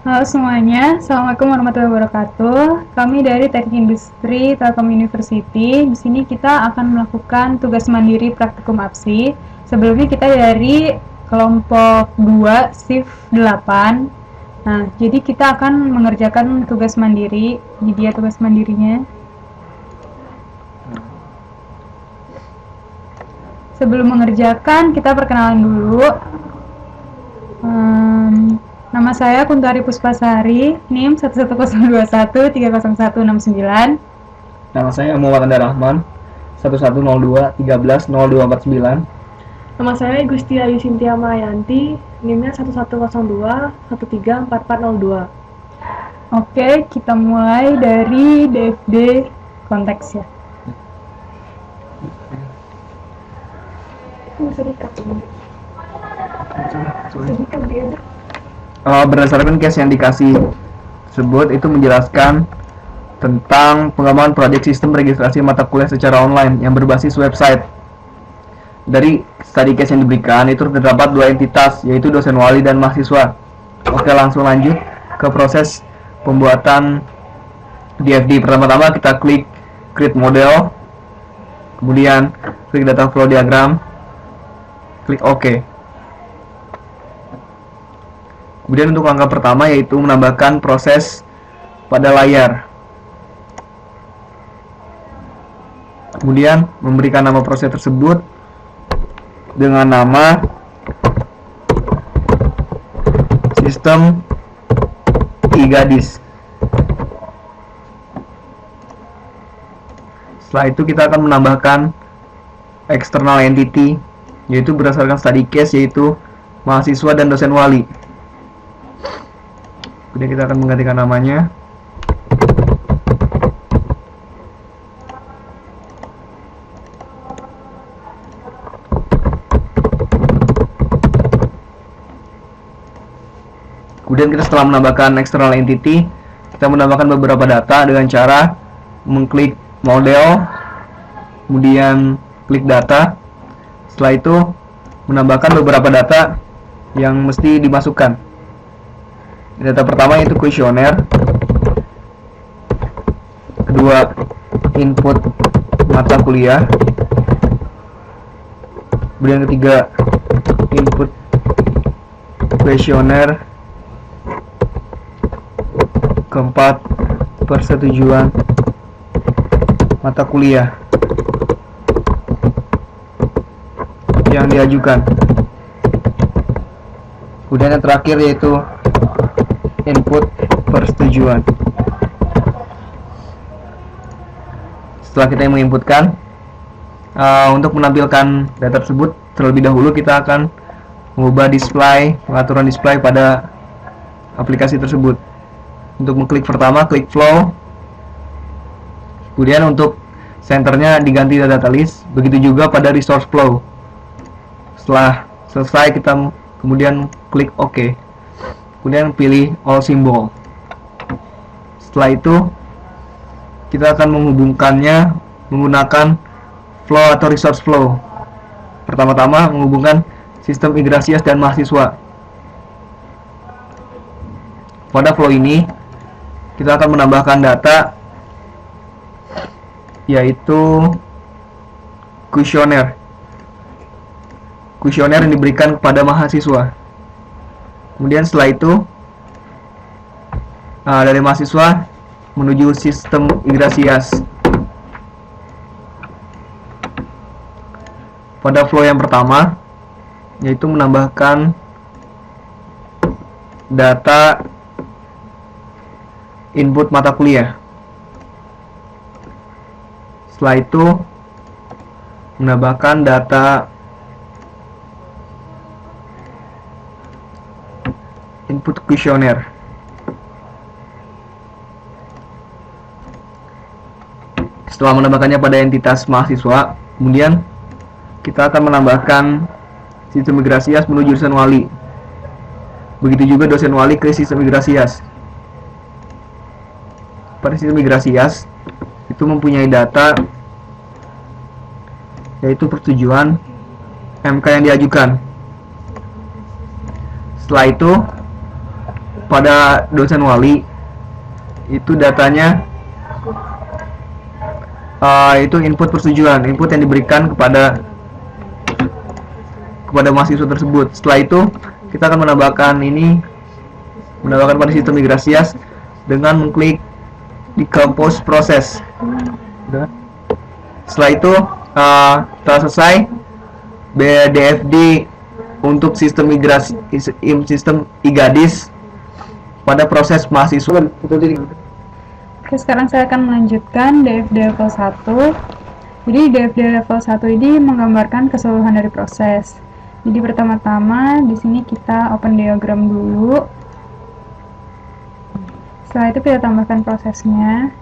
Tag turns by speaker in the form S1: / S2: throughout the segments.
S1: Halo semuanya, Assalamualaikum warahmatullahi wabarakatuh. Kami dari Teknik Industri Telkom University. Di sini kita akan melakukan tugas mandiri praktikum APSI. Sebelumnya kita dari kelompok 2 shift 8. Nah, jadi kita akan mengerjakan tugas mandiri. Ini dia tugas mandirinya. Sebelum mengerjakan, kita perkenalan dulu. Nama saya Kuntari Puspasari, NIM 11021300169.
S2: Nama saya Muhammad Anda Rahman, 1102 13 0249.
S3: Nama saya Gusti Ayu Sintia Mayanti, NIM-nya 1102 134402.
S1: Oke, kita mulai dari DFD konteks ya.
S2: Berdasarkan case yang dikasih tersebut, itu menjelaskan tentang pengembangan proyek sistem registrasi mata kuliah secara online yang berbasis website. Dari study case yang diberikan, itu terdapat dua entitas, yaitu dosen wali dan mahasiswa. Oke, langsung lanjut ke proses pembuatan DFD. Pertama-tama kita klik create model, kemudian klik data flow diagram, klik OK. Kemudian untuk langkah pertama yaitu menambahkan proses pada layar. Kemudian memberikan nama proses tersebut dengan nama sistem IGADIS. Setelah itu kita akan menambahkan external entity, yaitu berdasarkan study case, yaitu mahasiswa dan dosen wali. Kemudian kita akan menggantikan namanya. Kemudian kita setelah menambahkan external entity, kita menambahkan beberapa data dengan cara mengklik model, kemudian klik data. Setelah itu menambahkan beberapa data yang mesti dimasukkan. Data pertama yaitu kuesioner, kedua input mata kuliah, kemudian ketiga input kuesioner, keempat persetujuan mata kuliah yang diajukan, kemudian yang terakhir yaitu input persetujuan. Setelah kita menginputkan, untuk menampilkan data tersebut terlebih dahulu kita akan mengubah display, pengaturan display pada aplikasi tersebut. Untuk mengklik pertama, klik flow, kemudian untuk centernya diganti data list, begitu juga pada resource flow. Setelah selesai kita kemudian klik OK, kemudian pilih all symbol. Setelah itu kita akan menghubungkannya menggunakan flow atau resource flow. Pertama-tama menghubungkan sistem Ygrasias dan mahasiswa. Pada flow ini kita akan menambahkan data, yaitu kuesioner yang diberikan kepada mahasiswa. Kemudian setelah itu dari mahasiswa menuju sistem Ygrasias. Pada flow yang pertama yaitu menambahkan data input mata kuliah. Setelah itu menambahkan data input kuesioner. Setelah menambahkannya pada entitas mahasiswa, kemudian kita akan menambahkan sistem Ygrasias menuju dosen wali. Begitu juga dosen wali ke sistem Ygrasias. Pada sistem Ygrasias itu mempunyai data, yaitu persetujuan MK yang diajukan. Setelah itu pada dosen wali itu datanya itu input persetujuan, input yang diberikan kepada mahasiswa tersebut. Setelah itu kita akan menambahkan pada sistem migrasi IAS dengan mengklik di compose proses. Setelah itu telah selesai BDFD untuk sistem migrasi sistem IGADIS pada proses mahasiswa.
S1: Oke, sekarang saya akan melanjutkan DFD level 1. Jadi DFD level 1 ini menggambarkan keseluruhan dari proses. Jadi pertama-tama di sini kita open diagram dulu. Setelah itu kita tambahkan prosesnya.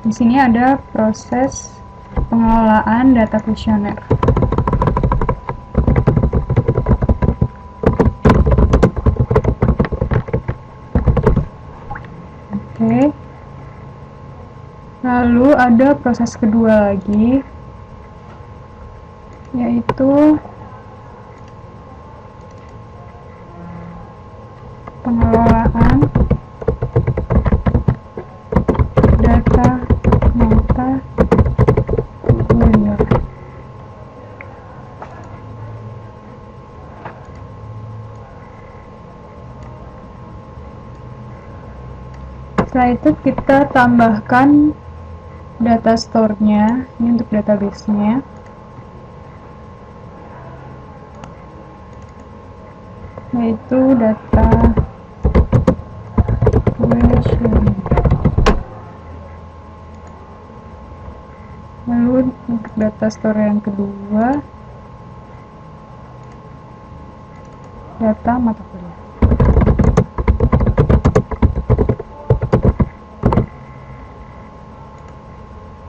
S1: Di sini ada proses pengelolaan data kuesioner. Oke. Lalu ada proses kedua lagi, yaitu pengelolaan data mata kuliah. Setelah itu kita tambahkan data store-nya, ini untuk database-nya. Yaitu data kuesioner. Lalu untuk data store yang kedua, data mata kuliah.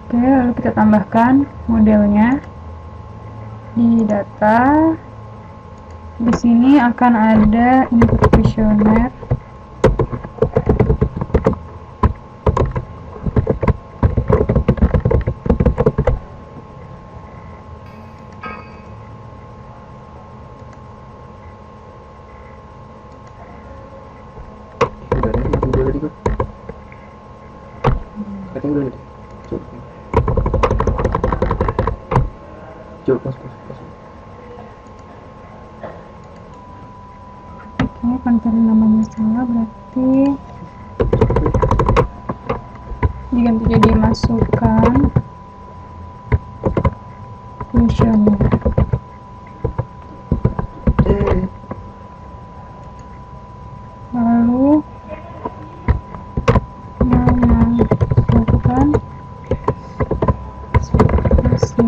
S1: Oke, lalu kita tambahkan modelnya di data. Di sini akan ada input kuesioner. Oke, konten namanya salah, berarti diganti jadi masukkan kuesioner. Lalu memasukkan hasil kuesioner.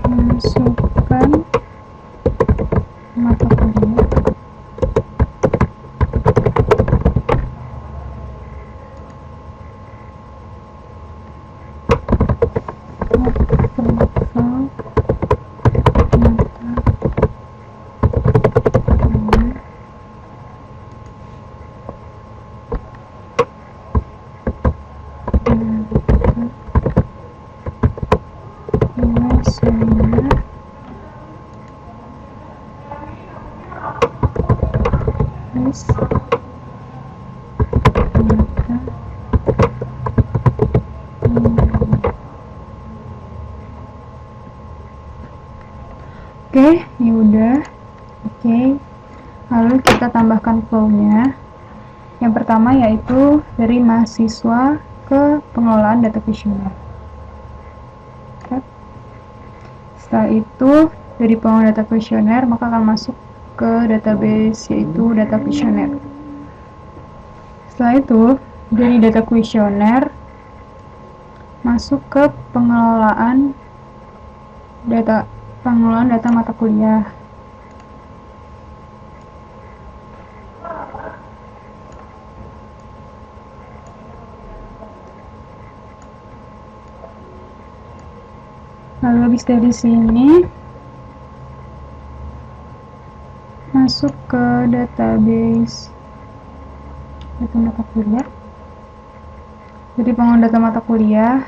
S1: Masukkan mata kuliah. Oke, ini udah. Oke, lalu kita tambahkan flow-nya. Yang pertama yaitu dari mahasiswa ke pengelolaan data kuesioner. Setelah itu dari pengelolaan data kuesioner maka akan masuk ke database yaitu data kuesioner. Setelah itu dari data kuesioner masuk ke pengelolaan data mata kuliah. Lalu habis dari sini masuk ke database data mata kuliah. Dari pengelola data mata kuliah,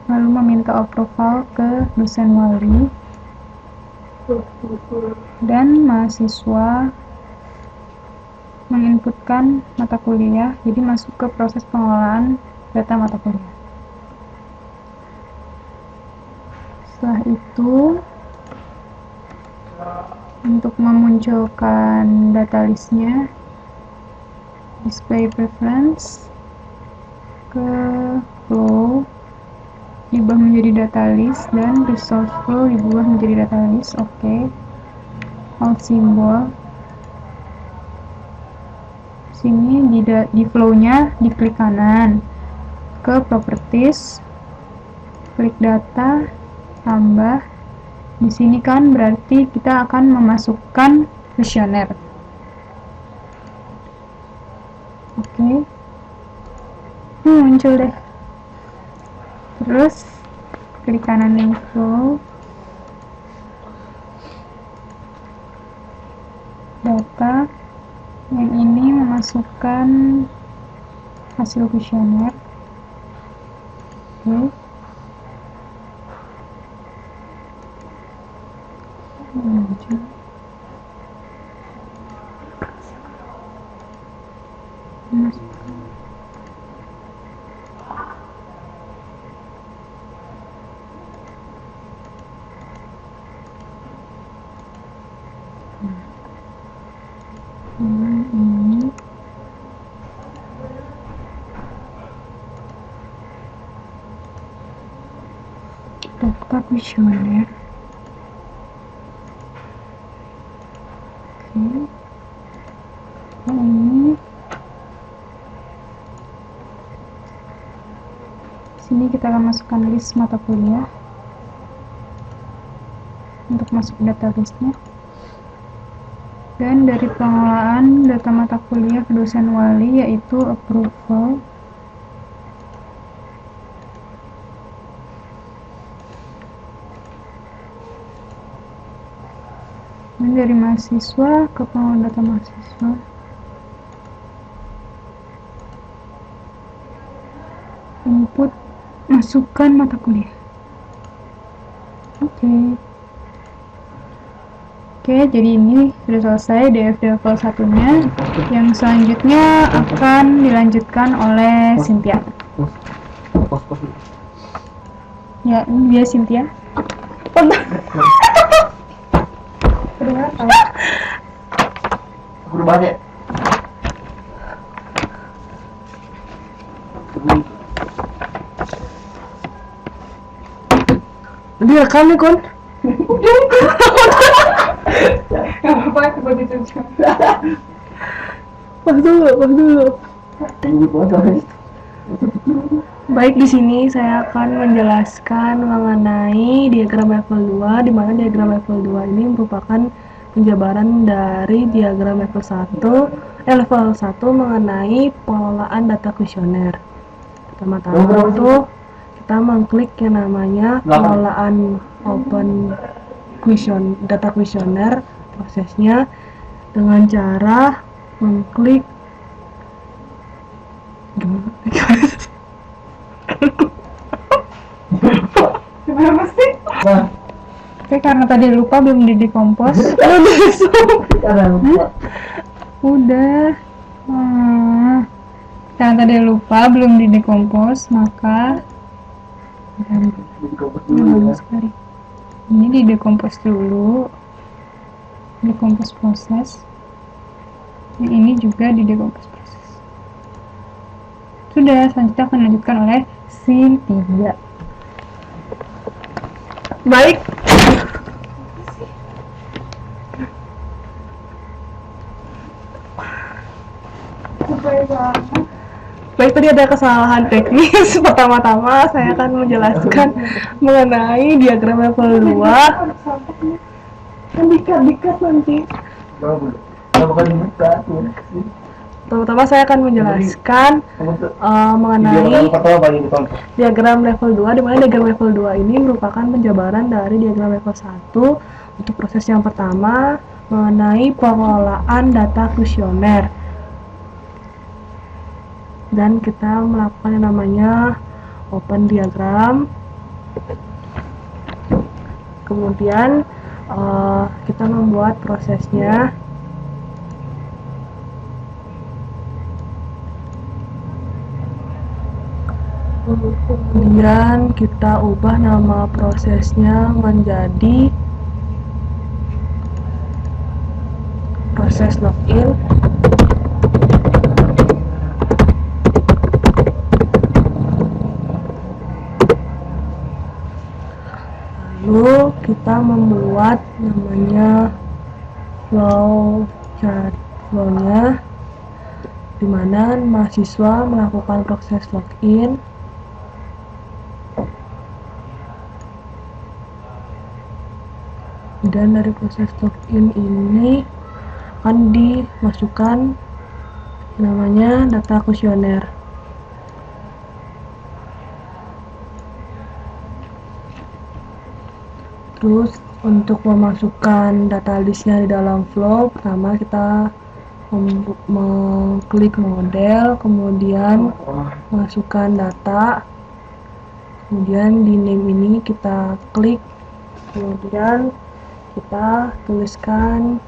S1: lalu meminta approval ke dosen wali, dan mahasiswa menginputkan mata kuliah, jadi masuk ke proses pengelolaan data mata kuliah. Setelah itu, untuk memunculkan data listnya, display preference, ke flow diubah menjadi data list, dan resource flow diubah menjadi data list. Oke. Alt simbol. Sini di flow-nya diklik kanan ke properties, klik data, tambah. Di sini kan berarti kita akan memasukkan kuesioner. Oke. Muncul deh. Terus klik kanan yang flow, data, yang ini memasukkan hasil kuesioner. Oke. Muncul. Masukkan. Ini data kuesioner. Oke. Ini sini kita akan masukkan list mata kuliah untuk masuk database-nya. Dan dari pengelolaan data mata kuliah ke dosen wali, yaitu approval, dan dari mahasiswa ke pengelola data mahasiswa, input masukkan mata kuliah. Oke, jadi ini sudah selesai DFD level 1-nya. Yang selanjutnya akan dilanjutkan oleh Cynthia. Ya, ini dia Cynthia.
S2: Berubah ya.
S3: Dia rekam nih, Kon.
S1: Gak apa-apa, itu buat ditunjuk.
S3: Pas dulu. Baik, di sini saya akan menjelaskan mengenai diagram level 2, di mana diagram level 2 ini merupakan penjabaran dari diagram level 1 mengenai pengelolaan data kuesioner. Pertama-tama itu kita mengklik yang namanya pengelolaan open data kuesioner, prosesnya dengan cara mengklik
S1: Gimana sih? Oke, karena tadi lupa belum di decompose. Udah. Karena tadi lupa belum di decompose, maka bagus sekali. Ini di decompose dulu. Decompose proses. Yang ini juga di decompose proses. Sudah, selanjutnya akan dilanjutkan oleh Cynthia.
S3: Baik. Baik, tadi ada kesalahan teknis. Pertama-tama saya akan menjelaskan mengenai diagram level 2. Kan dikat nanti. Pertama-tama saya akan menjelaskan mengenai diagram level 2, di mana diagram level 2 ini merupakan penjabaran dari diagram level 1 untuk proses yang pertama mengenai pengelolaan data kuesioner. dan kita melakukan yang namanya open diagram. Kemudian kita membuat prosesnya. Kemudian kita ubah nama prosesnya menjadi proses login. Lalu kita membuat namanya flow chart, flow-nya di mana mahasiswa melakukan proses login. Dan dari proses login ini akan dimasukkan namanya data kuesioner. Terus untuk memasukkan data listnya di dalam flow, pertama kita mengklik model, kemudian masukkan data, kemudian di name ini kita klik, kemudian kita tuliskan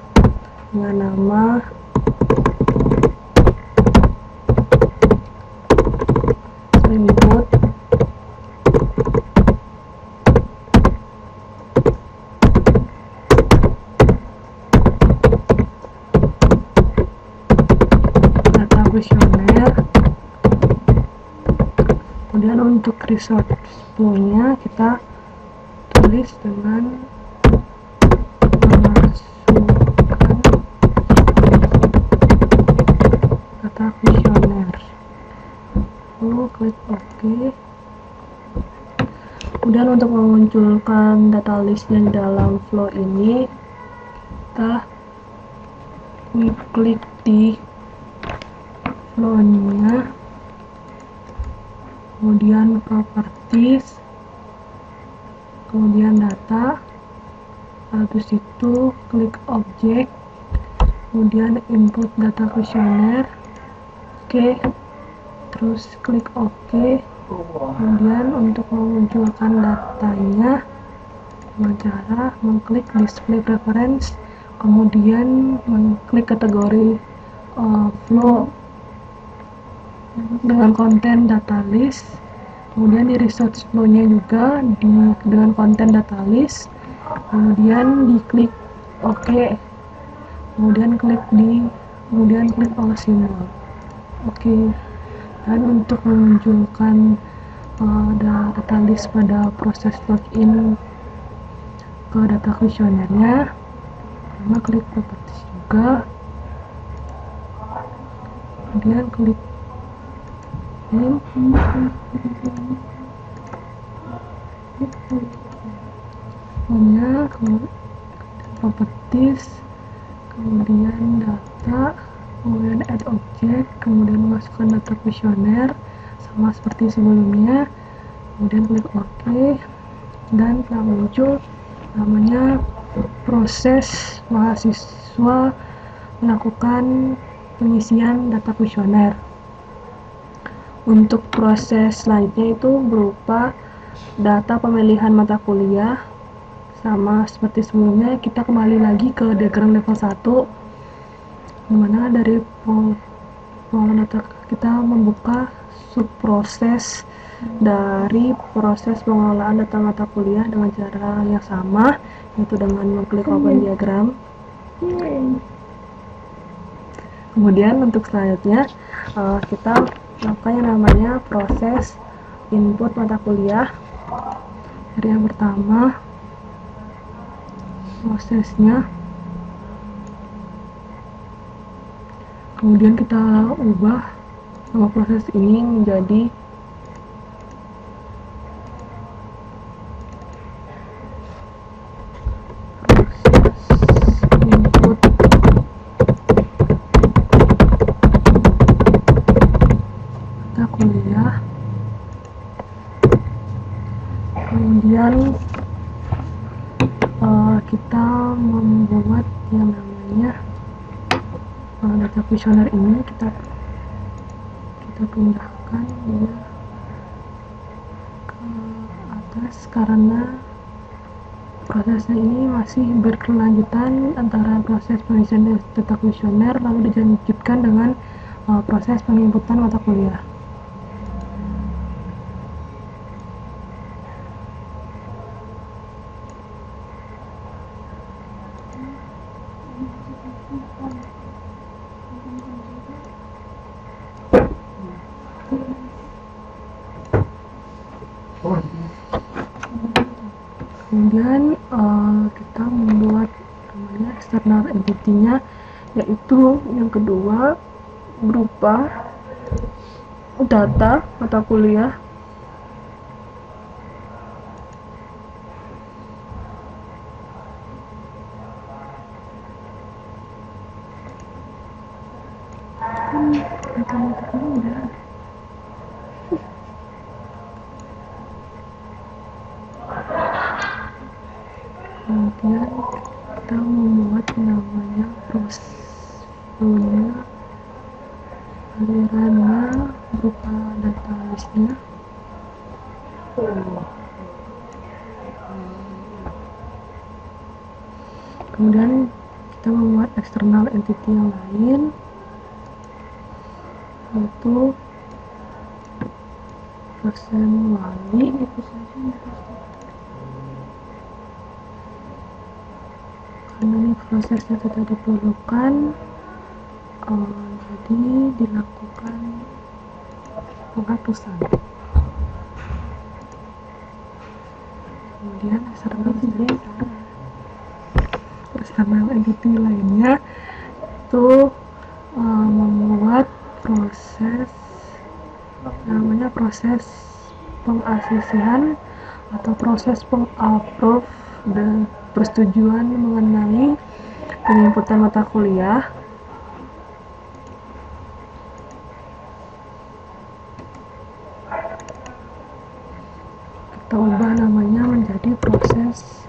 S3: dengan nama input data kuesioner. Kemudian untuk resource flow-nya kita tulis dengan data kuesioner. Lalu klik OK. Kemudian untuk memunculkan data listnya di dalam flow ini, kita klik di flow-nya, kemudian properties, kemudian data, habis itu klik objek, kemudian input data kuesioner, oke, terus klik OK. Kemudian untuk memunculkan datanya dengan cara mengklik display preference, kemudian mengklik kategori flow dengan konten data list, kemudian di resource flow-nya juga dengan konten data list, kemudian diklik OK, kemudian klik all symbol. Oke. Dan untuk memunculkan data list pada proses login ke data kuesionernya, pertama klik properties juga, kemudian klik kemudian properties, kemudian data, kemudian add object, kemudian masukkan data kuesioner sama seperti sebelumnya, kemudian klik OK, dan telah muncul namanya proses mahasiswa melakukan pengisian data kuesioner. Untuk proses selanjutnya itu berupa data pemilihan mata kuliah. Sama seperti sebelumnya, kita kembali lagi ke diagram level 1, dimana dari pengelolaan data kita membuka subproses dari proses pengelolaan data mata kuliah dengan cara yang sama, yaitu dengan mengklik open diagram. Kemudian untuk selanjutnya kita melakukan yang namanya proses input mata kuliah. Dari yang pertama, prosesnya, kemudian kita ubah nama proses ini menjadi proses input mata kuliah. Kemudian kita membuat yang namanya data kuesioner ini kita kita pindahkan dia ke atas karena prosesnya ini masih berkelanjutan antara proses pengisian data kuesioner lalu dilanjutkan dengan proses penginputan mata kuliah. Kemudian kita membuat namanya external entity-nya, yaitu yang kedua berupa data mata kuliah kemudian kita membuat namanya flow-nya, alirannya berupa database-nya. Kemudian kita membuat external entity yang lain, yaitu dosen wali. Karena ini prosesnya tidak diperlukan, jadi dilakukan penghapusan. Kemudian external entity lainnya itu membuat proses namanya proses pengasisian atau proses pengapprove dan persetujuan mengenai penginputan mata kuliah. Kita ubah namanya menjadi proses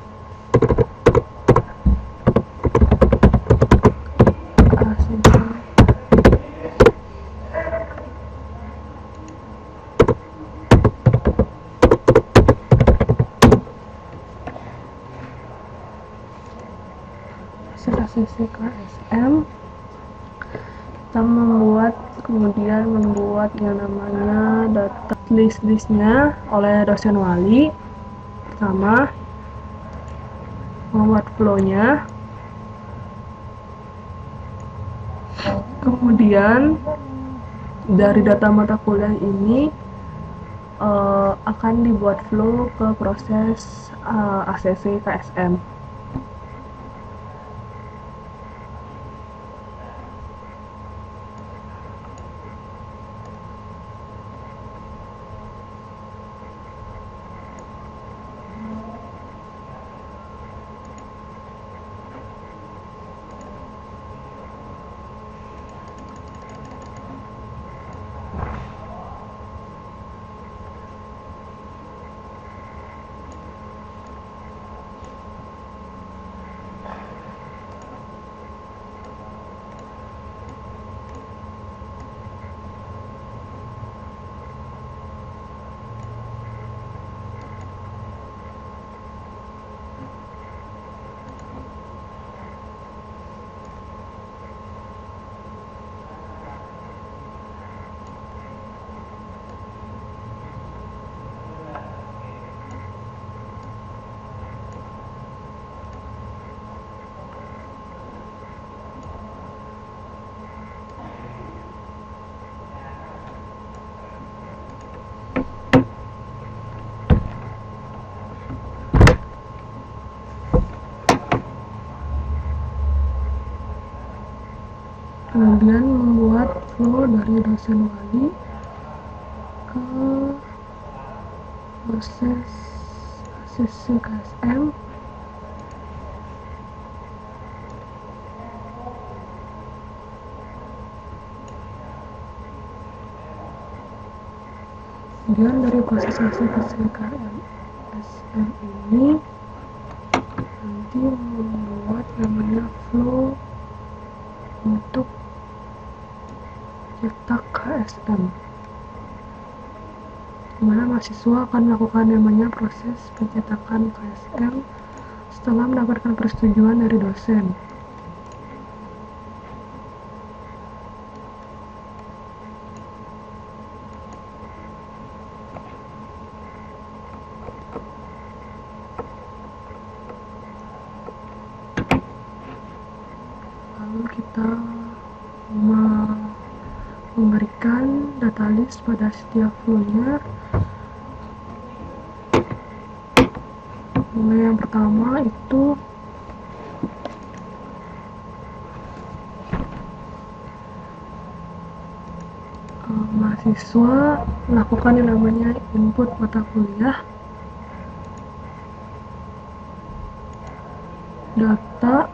S3: ACC KSM. Kita kemudian membuat yang namanya data listnya oleh dosen wali. Pertama, membuat flow-nya, kemudian dari data mata kuliah ini akan dibuat flow ke proses ACC KSM. Kemudian membuat flow dari dosen wali ke proses ACC KSM. Kemudian dari proses ACC KSM ini nanti membuat namanya flow untuk cetak KSM. di mana mahasiswa akan melakukan namanya proses pencetakan KSM setelah mendapatkan persetujuan dari dosen. Lalu kita memberikan data list pada setiap flow-nya. Mulai yang pertama itu mahasiswa melakukan yang namanya input mata kuliah, data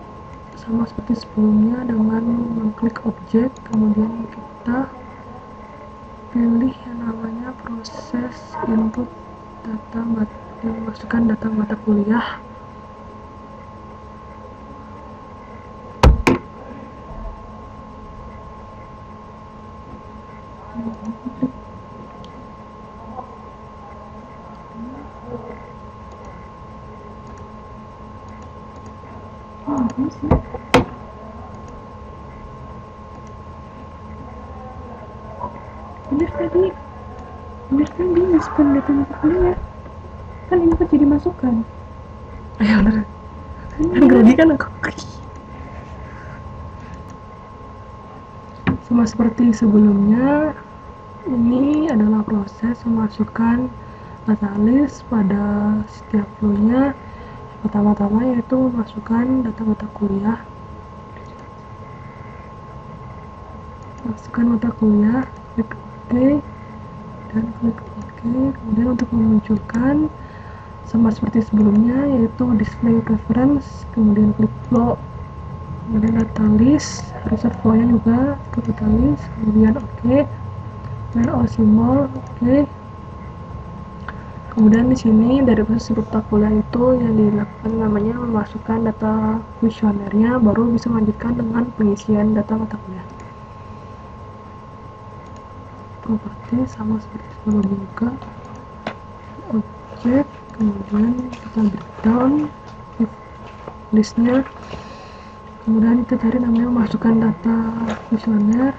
S3: sama seperti sebelumnya dengan mengklik objek, kemudian kita pilih yang namanya proses input data dan masukkan data mata kuliah.
S1: Bener tadi respon data mata kuliah kan input jadi masukan.
S3: Ayo bener kan grogi kan aku. Sama seperti sebelumnya, ini adalah proses memasukkan data list pada setiap flow-nya. Pertama-tama yaitu memasukkan data mata kuliah. Masukkan mata kuliah, klik OK dan klik OK. Kemudian untuk memunculkan sama seperti sebelumnya yaitu display preference, kemudian klik flow, kemudian data list, reset flow-nya juga ke data list, kemudian OK, kemudian all symbol OK. Kemudian di sini dari proses mata kuliah itu yang dilakukan namanya memasukkan data kuesionernya, baru bisa melanjutkan dengan pengisian data mata kuliah. Properti sama seperti sebelumnya juga, objek, kemudian kita breakdown listnya, kemudian kita cari namanya masukkan data kuesioner.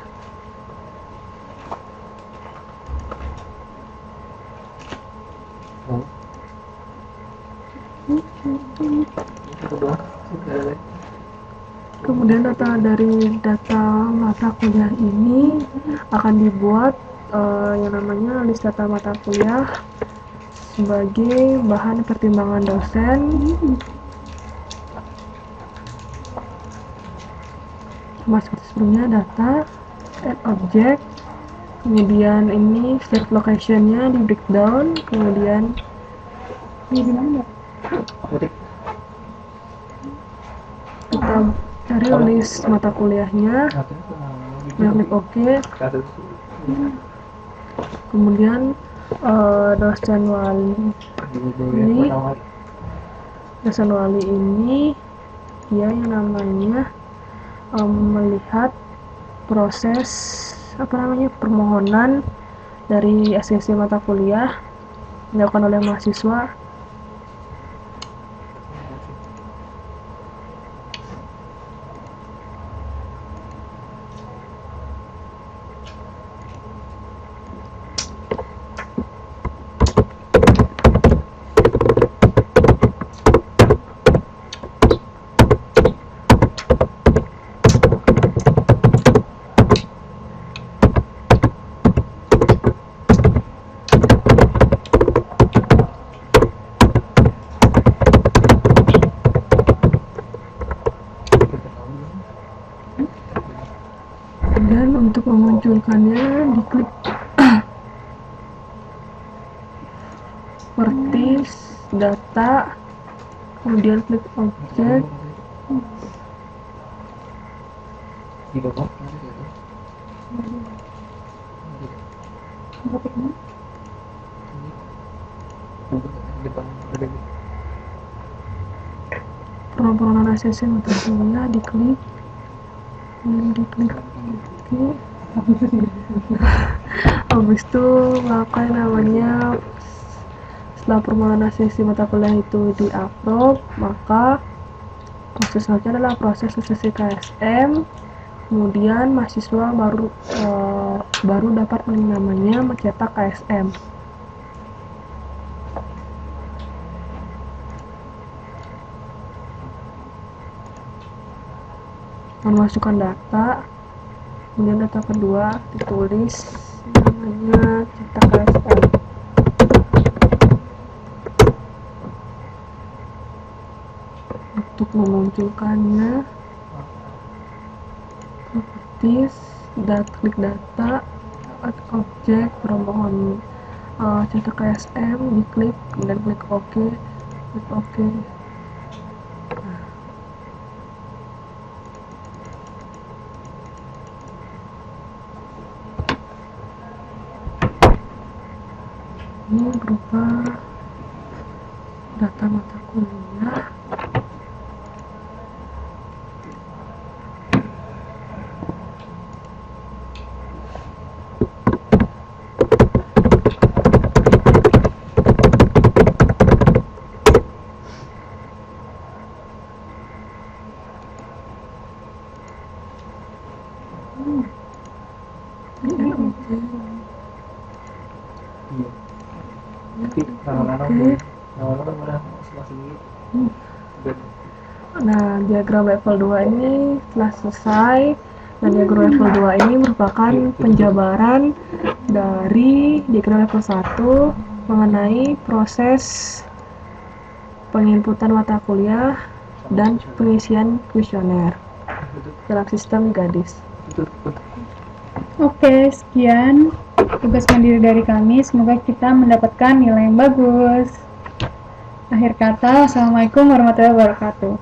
S3: Kemudian data dari data mata kuliah ini akan dibuat yang namanya list data mata kuliah sebagai bahan pertimbangan dosen. Sama seperti sebelumnya, data, add object, kemudian ini save location-nya di breakdown, kemudian
S1: Ini gimana?
S3: kita cari list mata kuliahnya, kemudian klik OK. Kemudian dosen wali ini dia yang namanya melihat proses permohonan dari SCC mata kuliah dilakukan oleh mahasiswa. Dan untuk memunculkannya diklik seperti data, kemudian klik objek, perorangan ACC mata kuliah diklik, kemudian diklik OK. Habis itu melakukan namanya setelah permohonan sesi mata kuliah itu di-upload, maka proses selanjutnya adalah proses sesi KSM. Kemudian mahasiswa baru dapat namanya mencetak KSM. Memasukkan data, kemudian data kedua ditulis namanya cetak KSM. Untuk memunculkannya, properties, klik data, add objek, permohonan cetak KSM, diklik, kemudian klik OK, klik OK. Ini berupa data mata kuliah. Nah, diagram level 2 ini telah selesai. Dan diagram level 2 ini merupakan penjabaran dari diagram level 1 mengenai proses penginputan mata kuliah dan pengisian kuesioner dalam sistem GADIS.
S1: Oke, sekian tugas mandiri dari kami. Semoga kita mendapatkan nilai yang bagus. Akhir kata, Assalamualaikum warahmatullahi wabarakatuh.